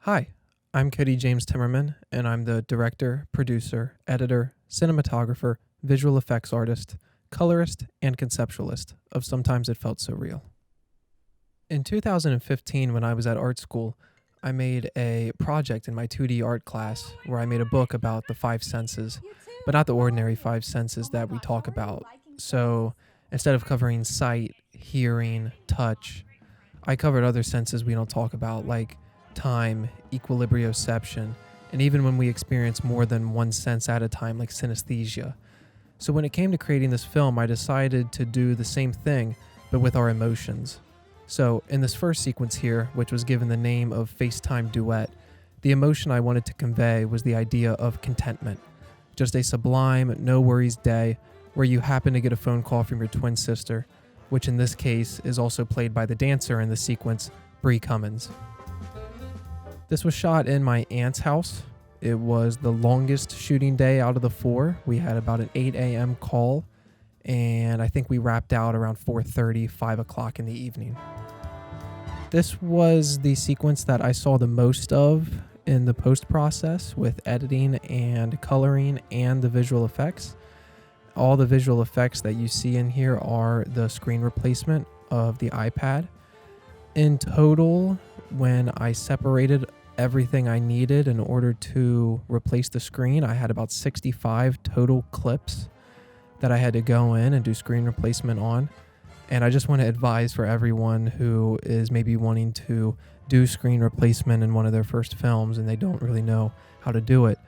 Hi, I'm Cody James Timmerman, and I'm the director, producer, editor, cinematographer, visual effects artist, colorist, and conceptualist of Sometimes It Felt So Real. In 2015, when I was at art school, I made a project in my 2D art class where I made a book about the five senses, but not the ordinary five senses that we talk about. So instead of covering sight, hearing, touch, I covered other senses we don't talk about, like time, equilibrioception, and even when we experience more than one sense at a time, like synesthesia. So when it came to creating this film, I decided to do the same thing, but with our emotions. So in this first sequence here, which was given the name of FaceTime Duet, the emotion I wanted to convey was the idea of contentment. Just a sublime, no worries day where you happen to get a phone call from your twin sister, which in this case is also played by the dancer in the sequence, Bree Cummins. This was shot in my aunt's house. It was the longest shooting day out of the four. We had about an 8 a.m. call, and I think we wrapped out around 4:30, 5 o'clock in the evening. This was the sequence that I saw the most of in the post process with editing and coloring and the visual effects. All the visual effects that you see in here are the screen replacement of the iPad. In total, when I separated everything I needed in order to replace the screen, I had about 65 total clips that I had to go in and do screen replacement on. And I just want to advise for everyone who is maybe wanting to do screen replacement in one of their first films and they don't really know how to do it.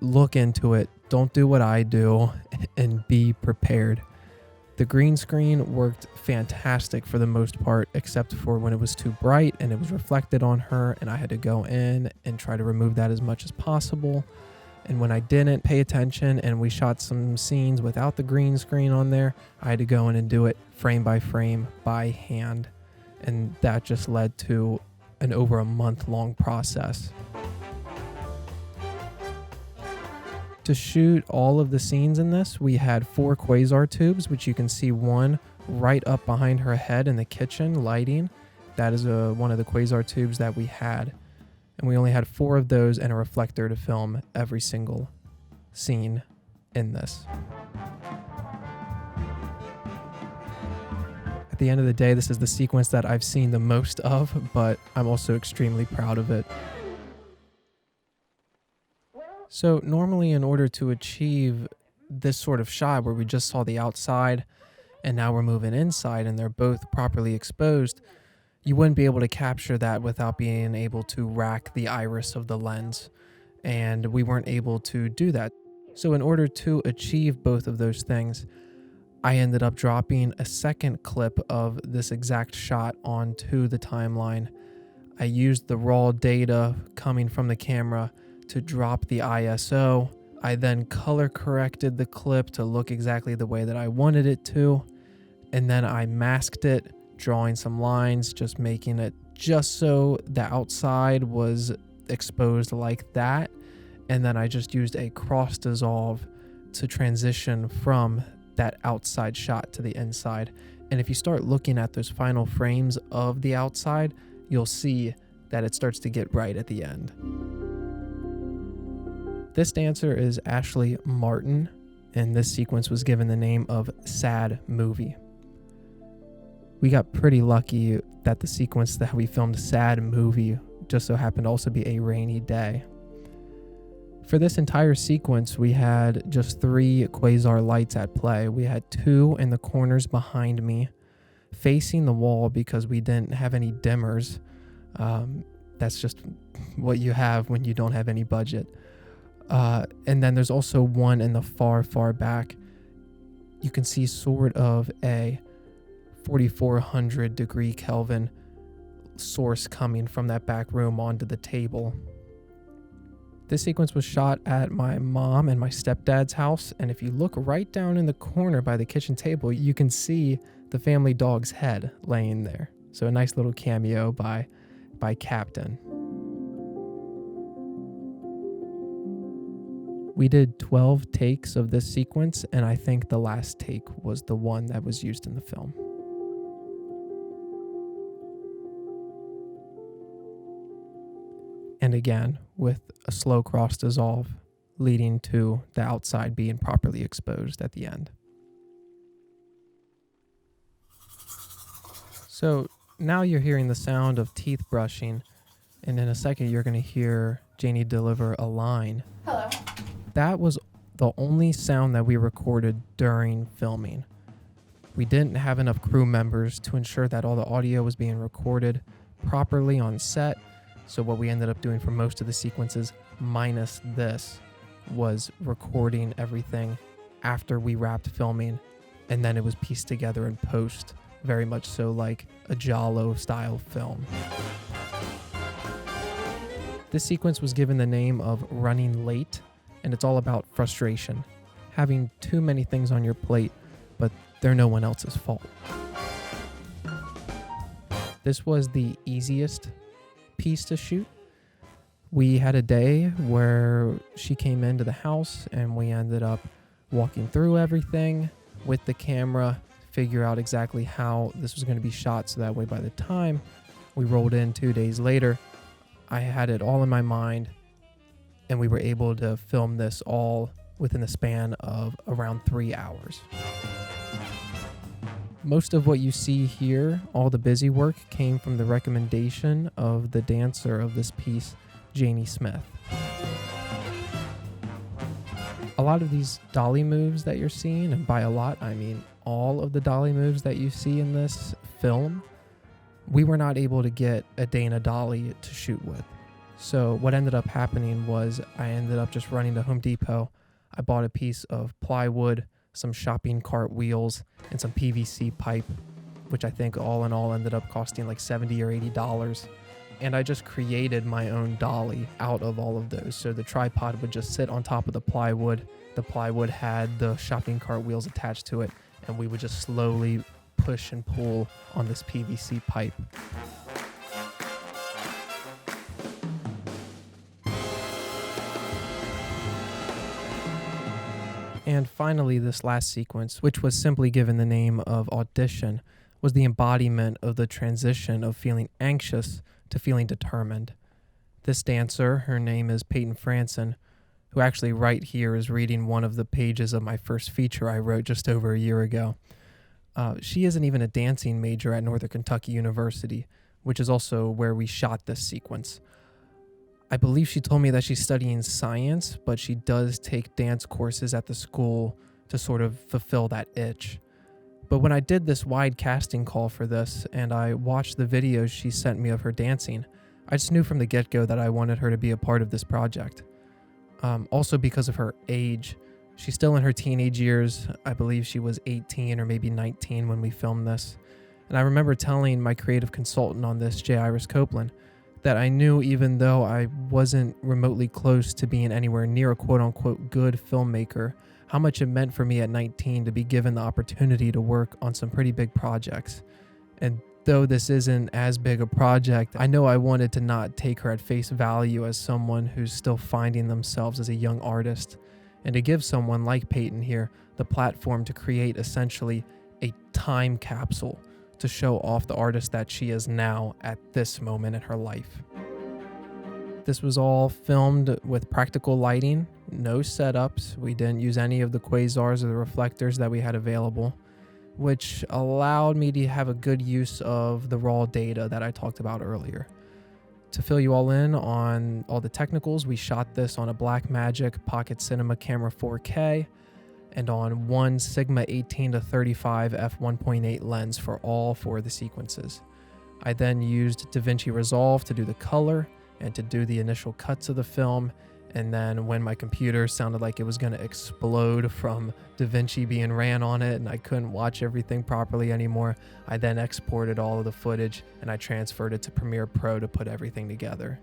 Look into it. Don't do what I do and be prepared. The green screen worked fantastic for the most part, except for when it was too bright and it was reflected on her, and I had to go in and try to remove that as much as possible. And when I didn't pay attention and we shot some scenes without the green screen on there, I had to go in and do it frame by frame by hand. And that just led to an over a month-long process. To shoot all of the scenes in this, we had 4 quasar tubes, which you can see one right up behind her head in the kitchen lighting. That is one of the quasar tubes that we had. And we only had 4 of those and a reflector to film every single scene in this. At the end of the day, this is the sequence that I've seen the most of, but I'm also extremely proud of it. So normally in order to achieve this sort of shot where we just saw the outside and now we're moving inside and they're both properly exposed, you wouldn't be able to capture that without being able to rack the iris of the lens. And we weren't able to do that. So in order to achieve both of those things, I ended up dropping a second clip of this exact shot onto the timeline. I used the raw data coming from the camera to drop the ISO. I then color corrected the clip to look exactly the way that I wanted it to. And then I masked it, drawing some lines, just making it just so the outside was exposed like that. And then I just used a cross dissolve to transition from that outside shot to the inside. And if you start looking at those final frames of the outside, you'll see that it starts to get right at the end. This dancer is Ashley Martin, and this sequence was given the name of Sad Movie. We got pretty lucky that the sequence that we filmed, Sad Movie, just so happened to also be a rainy day. For this entire sequence, we had just 3 quasar lights at play. We had 2 in the corners behind me, facing the wall because we didn't have any dimmers. That's just what you have when you don't have any budget. And then there's also one in the far, far back. You can see sort of a 4400 degree Kelvin source coming from that back room onto the table. This sequence was shot at my mom and my stepdad's house, and if you look right down in the corner by the kitchen table, you can see the family dog's head laying there. So a nice little cameo by Captain. We did 12 takes of this sequence, and I think the last take was the one that was used in the film. and again with a slow cross dissolve, leading to the outside being properly exposed at the end. So now you're hearing the sound of teeth brushing, and in a second you're going to hear Janie deliver a line. Hello. That was the only sound that we recorded during filming. We didn't have enough crew members to ensure that all the audio was being recorded properly on set, so what we ended up doing for most of the sequences, minus this, was recording everything after we wrapped filming, and then it was pieced together in post, very much so like a Giallo style film. This sequence was given the name of Running Late, and it's all about frustration, having too many things on your plate, but they're no one else's fault. This was the easiest piece to shoot. We had a day where she came into the house and we ended up walking through everything with the camera, figure out exactly how this was going to be shot so that way by the time we rolled in 2 days later, I had it all in my mind and we were able to film this all within the span of around 3 hours. Most of what you see here, all the busy work, came from the recommendation of the dancer of this piece, Janie Smith. A lot of these dolly moves that you're seeing, and by a lot, I mean all of the dolly moves that you see in this film, we were not able to get a Dana dolly to shoot with. So what ended up happening was I ended up just running to Home Depot. I bought a piece of plywood, some shopping cart wheels, and some PVC pipe, which I think all in all ended up costing like $70 or $80. And I just created my own dolly out of all of those. So the tripod would just sit on top of the plywood. The plywood had the shopping cart wheels attached to it, and we would just slowly push and pull on this PVC pipe. And finally, this last sequence, which was simply given the name of Audition, was the embodiment of the transition of feeling anxious to feeling determined. This dancer, her name is Peyton Franson, who actually right here is reading one of the pages of my first feature I wrote just over a year ago. She isn't even a dancing major at Northern Kentucky University, which is also where we shot this sequence. I believe she told me that she's studying science, but she does take dance courses at the school to sort of fulfill that itch. But when I did this wide casting call for this and I watched the videos she sent me of her dancing, I just knew from the get-go that I wanted her to be a part of this project. Also because of her age. She's still in her teenage years. I believe she was 18 or maybe 19 when we filmed this. And I remember telling my creative consultant on this, J. Iris Copeland, that I knew even though I wasn't remotely close to being anywhere near a quote-unquote good filmmaker, how much it meant for me at 19 to be given the opportunity to work on some pretty big projects. And though this isn't as big a project, I know I wanted to not take her at face value as someone who's still finding themselves as a young artist, and to give someone like Peyton here the platform to create essentially a time capsule to show off the artist that she is now at this moment in her life. This was all filmed with practical lighting, no setups. We didn't use any of the quasars or the reflectors that we had available, which allowed me to have a good use of the raw data that I talked about earlier. To fill you all in on all the technicals, we shot this on a Blackmagic Pocket Cinema Camera 4K and on one Sigma 18-35 f1.8 lens for all 4 of the sequences. I then used DaVinci Resolve to do the color and to do the initial cuts of the film, and then when my computer sounded like it was going to explode from DaVinci being ran on it and I couldn't watch everything properly anymore, I then exported all of the footage and I transferred it to Premiere Pro to put everything together.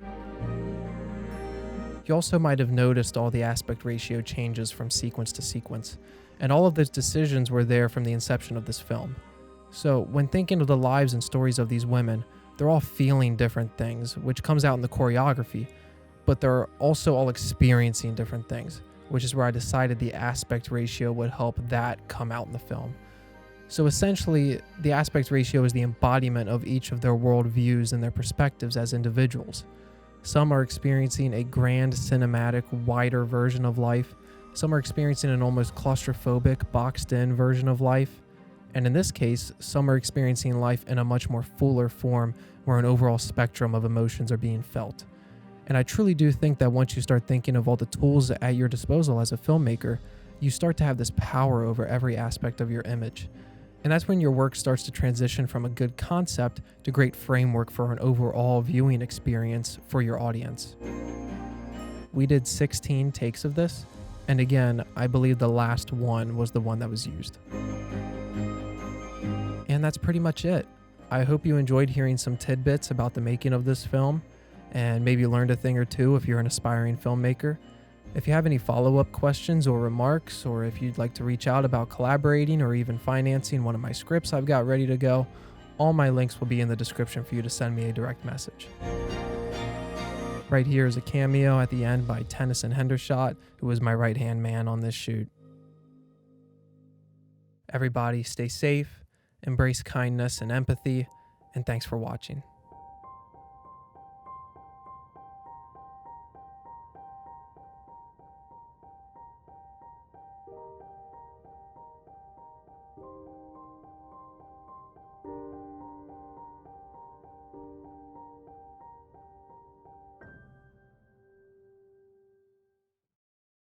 You also might have noticed all the aspect ratio changes from sequence to sequence, and all of those decisions were there from the inception of this film. So when thinking of the lives and stories of these women, they're all feeling different things, which comes out in the choreography, but they're also all experiencing different things, which is where I decided the aspect ratio would help that come out in the film. So essentially, the aspect ratio is the embodiment of each of their worldviews and their perspectives as individuals. Some are experiencing a grand, cinematic, wider version of life. Some are experiencing an almost claustrophobic, boxed-in version of life. And in this case, some are experiencing life in a much more fuller form where an overall spectrum of emotions are being felt. And I truly do think that once you start thinking of all the tools at your disposal as a filmmaker, you start to have this power over every aspect of your image. And that's when your work starts to transition from a good concept to great framework for an overall viewing experience for your audience. We did 16 takes of this, and again, I believe the last one was the one that was used. And that's pretty much it. I hope you enjoyed hearing some tidbits about the making of this film, and maybe learned a thing or two if you're an aspiring filmmaker. If you have any follow-up questions or remarks, or if you'd like to reach out about collaborating or even financing one of my scripts I've got ready to go, all my links will be in the description for you to send me a direct message. Right here is a cameo at the end by Tennyson Hendershot, who was my right-hand man on this shoot. Everybody stay safe, embrace kindness and empathy, and thanks for watching.